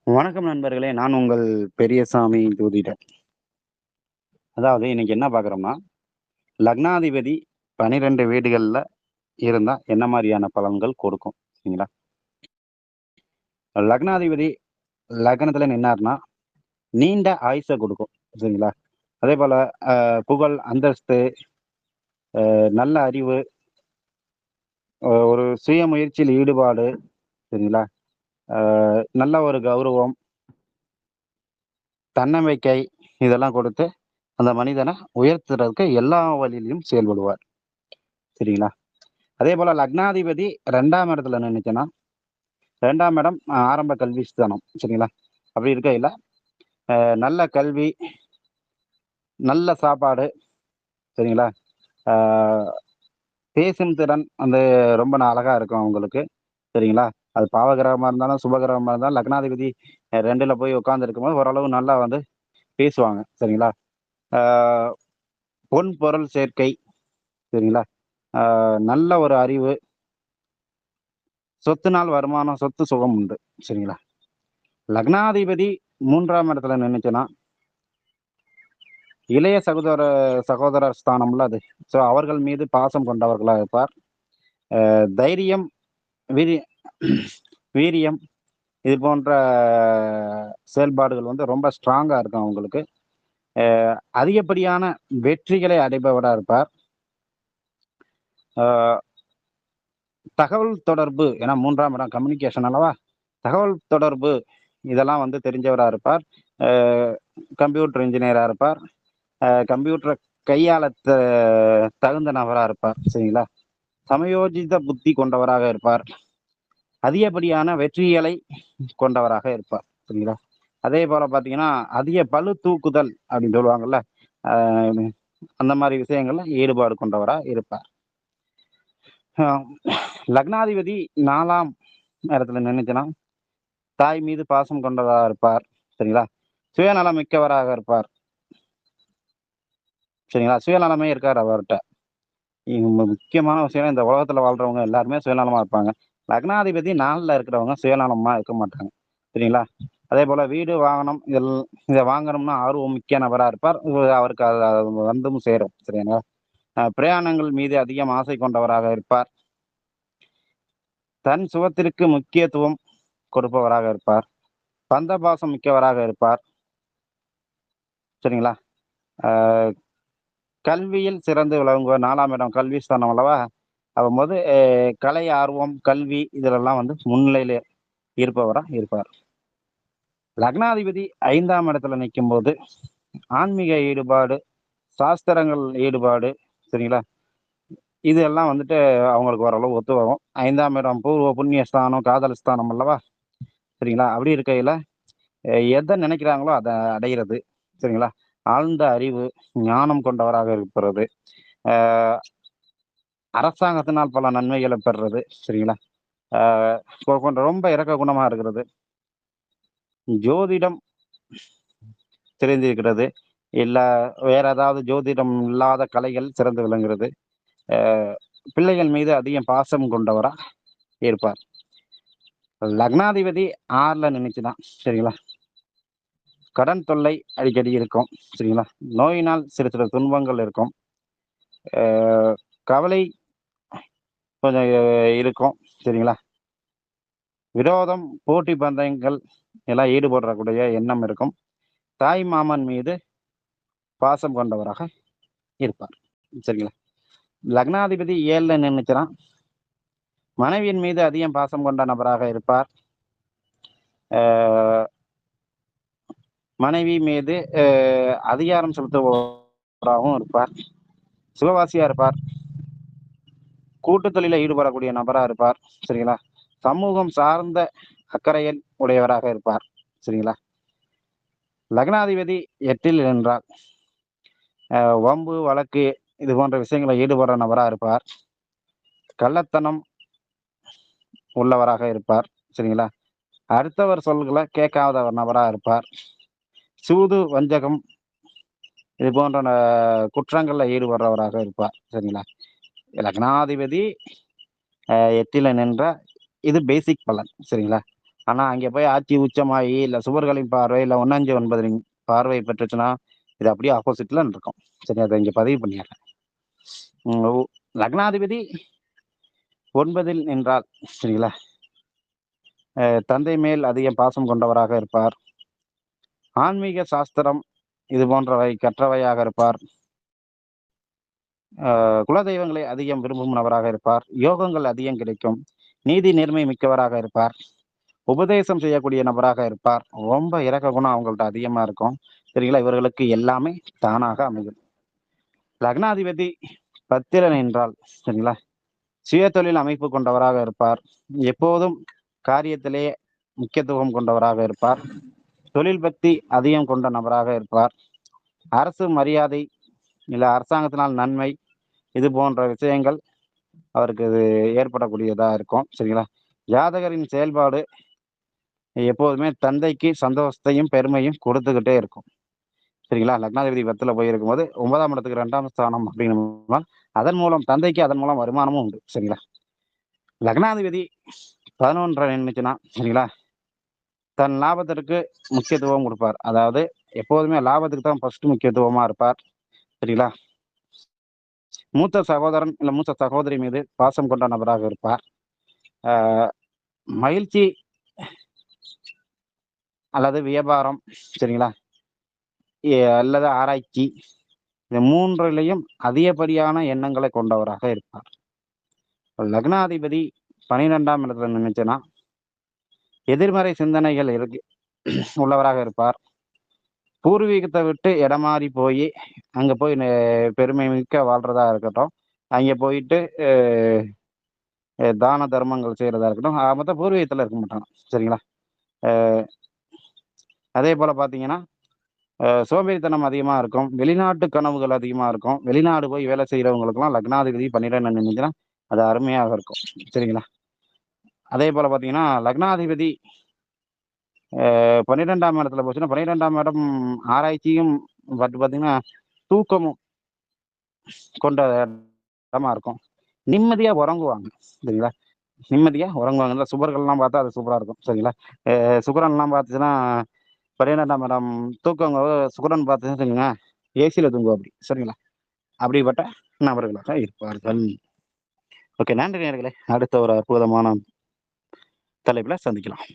வணக்கம் நண்பர்களே! நான் உங்கள் பெரியசாமி ஜோதிடர். அதாவது இன்னைக்கு என்ன பார்க்குறோம்னா, லக்னாதிபதி 12 வீடுகள்ல இருந்தா என்ன மாரியான பலன்கள் கொடுக்கும்? சரிங்களா? லக்னாதிபதி லக்னத்துல நின்னார்ன்னா, நீண்ட ஆயுச கொடுக்கும். சரிங்களா? அதேபோல புகழ், அந்தஸ்து, நல்ல அறிவு, ஒரு சுய முயற்சியில் ஈடுபாடு, சரிங்களா? நல்ல ஒரு கௌரவம், தன்னம்பிக்கை இதெல்லாம் கொடுத்து, அந்த மனிதன உயர்த்துறதுக்கு எல்லா வழியிலயும் செயல்படுவார். சரிங்களா? அதேபோல லக்னாதிபதி 2ஆம் இடத்துல நின்னுச்சுன்னா, 2ஆம் இடம் ஆரம்ப கல்வி ஸ்தானம். சரிங்களா? அப்படி இருக்கையில, நல்ல கல்வி, நல்ல சாப்பாடு, சரிங்களா? ஆ பேசும் திறன் வந்து ரொம்ப அழகா இருக்கும் அவங்களுக்கு. சரிங்களா? அது பாவகிரகமா இருந்தாலும், சுபகிரகமா இருந்தாலும் லக்னாதிபதி 2ல போய் உட்கார்ந்திருக்கும்போது ஓரளவு நல்லா வந்து பேசுவாங்க. சரிங்களா? ஆ பொன், பொருள் சேர்க்கை, சரிங்களா? ஆ நல்ல ஒரு அறிவு, சொத்துனால் வருமானம், சொத்து சுகம் உண்டு. சரிங்களா? லக்னாதிபதி 3ஆம் இடத்துல நின்னுச்சுன்னா, இளைய சகோதரர் ஸ்தானம்ல அது. ஸோ அவர்கள் மீது பாசம் கொண்டவர்களா இருப்பார். தைரியம், வீரி வீரியம் இது போன்ற செயல்பாடுகள் வந்து ரொம்ப ஸ்ட்ராங்கா இருக்கும் அவங்களுக்கு. அ அதிகப்படியான வெற்றிகளை அடைபவரா இருப்பார். அ தகவல் தொடர்பு ஏன்னா 3ஆம் இடம் கம்யூனிகேஷன் அல்லவா? தகவல் தொடர்பு இதெல்லாம் வந்து தெரிஞ்சவரா இருப்பார். அ கம்ப்யூட்டர் இன்ஜினியரா இருப்பார். கம்ப்யூட்டர கையாள தகுந்த நபரா இருப்பார். சரிங்களா? சமயோஜித புத்தி கொண்டவராக இருப்பார். அதிகப்படியான வெற்றிகளை கொண்டவராக இருப்பார். சரிங்களா? அதேபோல பார்த்தீங்கன்னா, அதிக பளு தூக்குதல் அப்படின்னு சொல்லுவாங்கல்ல. அ அந்த மாரி விஷயங்கள்ல ஈடுபாடு கொண்டவரா இருப்பார். அ லக்னாதிபதி 4ஆம் இடத்துல நின்னுச்சுன்னா, தாய் மீது பாசம் கொண்டவரா இருப்பார். சரிங்களா? சுயநலம் மிக்கவராக இருப்பார். சரிங்களா? சுயநலமே இருக்காது அவர்ட்ட. முக்கியமான விஷயம் இந்த உலகத்துல வாழ்றவங்க எல்லாருமே சுயநலமா இருப்பாங்க. லக்னாதிபதி 4ல இருக்கிறவங்க சுயநலமா இருக்க மாட்டாங்க. சரிங்களா? அதேபோல வீடு, வாகனம் இத வாங்கணும்னு ஆர்வம் மிக்க நபரா இருப்பார். அவருக்கு அது வந்தும் சேரும். சரிங்களா? பிரயாணங்கள் மீது அதிகம் ஆசை கொண்டவராக இருப்பார். தன் சுகத்திற்கு முக்கியத்துவம் கொடுப்பவராக இருப்பார். பந்தபாசம் மிக்கவராக இருப்பார். சரிங்களா? அ கல்வியில் சிறந்து விளங்குவார். 4ஆம் இடம் கல்வி ஸ்தானம் அல்லவா? அப்பம்போது கலை ஆர்வம், கல்வி இதிலெல்லாம் வந்து முன்னிலையில இருப்பவரா இருப்பார். லக்னாதிபதி 5ஆம் இடத்துல நிக்கும்போது, ஆன்மீக ஈடுபாடு, சாஸ்திரங்கள் ஈடுபாடு, சரிங்களா? இது எல்லாம் வந்துட்டு அவங்களுக்கு ஓரளவு ஒத்து வரும். 5ஆம் இடம் பூர்வ புண்ணிய ஸ்தானம், காதல் ஸ்தானம் அல்லவா? சரிங்களா? அப்படி இருக்கையில, எத நினைக்கிறாங்களோ அத அடையிறது. சரிங்களா? ஆழ்ந்த அறிவு, ஞானம் கொண்டவராக இருப்பது. அ அரசாங்கத்தினால் பல நன்மைகள பெறுறது. சரிங்களா? அ கொஞ்சம் ரொம்ப இரக்க குணமா இருக்கிறது. ஜோதிடம் தெரிந்திருக்கிறது. இல்ல வேற ஏதாவது ஜோதிடம் இல்லாத கலைகள் சிறந்து விளங்குறது. அ பிள்ளைகள் மீது அதிகம் பாசம் கொண்டவரா இருப்பார். லக்னாதிபதி 6ல நின்னுச்சுன்னா, சரிங்களா? கடன் தொல்லை அடிக்கடி இருக்கும். சரிங்களா? நோயினால் சிறு சிறு துன்பங்கள் இருக்கும். அ கவலை கொஞ்சம் இருக்கும். சரிங்களா? விரோதம், போட்டி பந்தயங்கள் எல்லாம் ஈடுபடக்கூடிய எண்ணம் இருக்கும். தாய் மாமன் மீது பாசம் கொண்டவராக இருப்பார். சரிங்களா? லக்னாதிபதி 7ல நின்னுச்சுன்னா, மனைவியின் மீது அதிகம் பாசம் கொண்ட நபராக இருப்பார். அ மனைவி மீது அதிகாரம் செலுத்துபவராகவும் இருப்பார். சுகவாசியா இருப்பார். கூட்டு தொழில்ல ஈடுபடக்கூடிய நபரா இருப்பார். சரிங்களா? சமூகம் சார்ந்த அக்கறையில் உடையவராக இருப்பார். சரிங்களா? லக்னாதிபதி 8ல் நின்றால், வம்பு, வழக்கு இது போன்ற விஷயங்கள்ல ஈடுபடுற நபரா இருப்பார். கள்ளத்தனம் உள்ளவராக இருப்பார். சரிங்களா? அடுத்தவர் சொல்கள கேட்காத ஒரு நபரா இருப்பார். சூது, வஞ்சகம் இது போன்ற குற்றங்கள்ல ஈடுபடுறவராக இருப்பார். சரிங்களா? லக்னாதிபதி 8ல நின்றா இது பேசிக் பலன். சரிங்களா? ஆனா அங்கே போய் ஆட்சி உச்சமாகி இல்லை சுவர்களின் பார்வை இல்லை 159 பார்வை பெற்றுச்சுன்னா இது அப்படியே ஆப்போசிட்ல இருக்கும். சரி, அதை இங்கே பதிவு பண்ணிடுறேன். லக்னாதிபதி 9ல் நின்றால் சரிங்களா, தந்தை மேல் அதிகம் பாசம் கொண்டவராக இருப்பார். ஆன்மீக சாஸ்திரம் இது போன்றவை கற்றவையாக இருப்பார். குலதெய்வங்களை அதிகம் விரும்பும் நபராக இருப்பார். யோகங்கள் அதிகம் கிடைக்கும். நீதி நேர்மை மிக்கவராக இருப்பார். உபதேசம் செய்யக்கூடிய நபராக இருப்பார். ரொம்ப இறக்க குணம் அவங்கள்ட்ட அதிகமா இருக்கும். சரிங்களா, இவர்களுக்கு எல்லாமே தானாக அமையும். லக்னாதிபதி 10ல் நின்றால் சரிங்களா, சுய தொழில் அமைப்பு கொண்டவராக இருப்பார். எப்போதும் காரியத்திலே முக்கியத்துவம் கொண்டவராக இருப்பார். தொழில் பக்தி அதிகம் கொண்ட நபராக இருப்பார். அரசு மரியாதை இல்லை அரசாங்கத்தினால் நன்மை இது போன்ற விஷயங்கள் அவருக்கு இது ஏற்படக்கூடியதாக இருக்கும். சரிங்களா, ஜாதகரின் செயல்பாடு எப்போதுமே தந்தைக்கு சந்தோஷத்தையும் பெருமையும் கொடுத்துக்கிட்டே இருக்கும். சரிங்களா, லக்னாதிபதி 10ல் போயிருக்கும் போது 9ஆம் இடத்துக்கு 2ஆம் ஸ்தானம் அப்படின்னா அதன் மூலம் தந்தைக்கு அதன் மூலம் வருமானமும் உண்டு. சரிங்களா, லக்னாதிபதி 11 நின்றுச்சுன்னா சரிங்களா, தன் லாபத்திற்கு முக்கியத்துவம் கொடுப்பார். அதாவது எப்போதுமே லாபத்துக்கு தான் ஃபர்ஸ்ட் முக்கியத்துவமா இருப்பார். சரிங்களா, மூத்த சகோதரன் இல்லை மூத்த சகோதரி மீது பாசம் கொண்ட நபராக இருப்பார். மகிழ்ச்சி அல்லது வியாபாரம் சரிங்களா, அல்லது ஆராய்ச்சி இந்த 3லையும் அதிகப்படியான எண்ணங்களை கொண்டவராக இருப்பார். லக்னாதிபதி 12ஆம் இடத்துல நினைச்சுன்னா எதிர்மறை சிந்தனைகள் இருக்கு உள்ளவராக இருப்பார். பூர்வீகத்தை விட்டு இடமாறி போய் அங்கே போய் பெருமை மிக்க வாழ்றதா இருக்கட்டும், அங்கே போயிட்டு தான தர்மங்கள் செய்யறதா இருக்கட்டும், மொத்தம் பூர்வீகத்தில் இருக்க மாட்டாங்க. சரிங்களா, அதே போல் பார்த்தீங்கன்னா சோம்பேறித்தனம் அதிகமாக இருக்கும். வெளிநாட்டு கனவுகள் அதிகமாக இருக்கும். வெளிநாடு போய் வேலை செய்கிறவங்களுக்குலாம் லக்னாதிபதி 12 நினைச்சுன்னா அது அருமையாக இருக்கும். சரிங்களா, அதே போல் பார்த்தீங்கன்னா லக்னாதிபதி 12ஆம் இடத்துல போச்சுன்னா 12ஆம் இடம் ஆராய்ச்சியும் பார்த்தீங்கன்னா தூக்கமும் கொண்ட இடமா இருக்கும். நிம்மதியா உறங்குவாங்க. சரிங்களா, நிம்மதியா உறங்குவாங்க. சுபர்கள்லாம் பார்த்தா அது சூப்பரா இருக்கும். சரிங்களா, சுக்கிரன்லாம் பார்த்துச்சுன்னா 12ஆம் இடம் தூக்கம் சுக்கிரன் பார்த்துச்சுங்க ஏசியில் தூங்குவோம் அப்படி. சரிங்களா, அப்படிப்பட்ட நபர்களாக இருப்பார்கள். ஓகே, நன்றி நேயர்களே. அடுத்த ஒரு அற்புதமான தலைப்பில் சந்திக்கலாம்.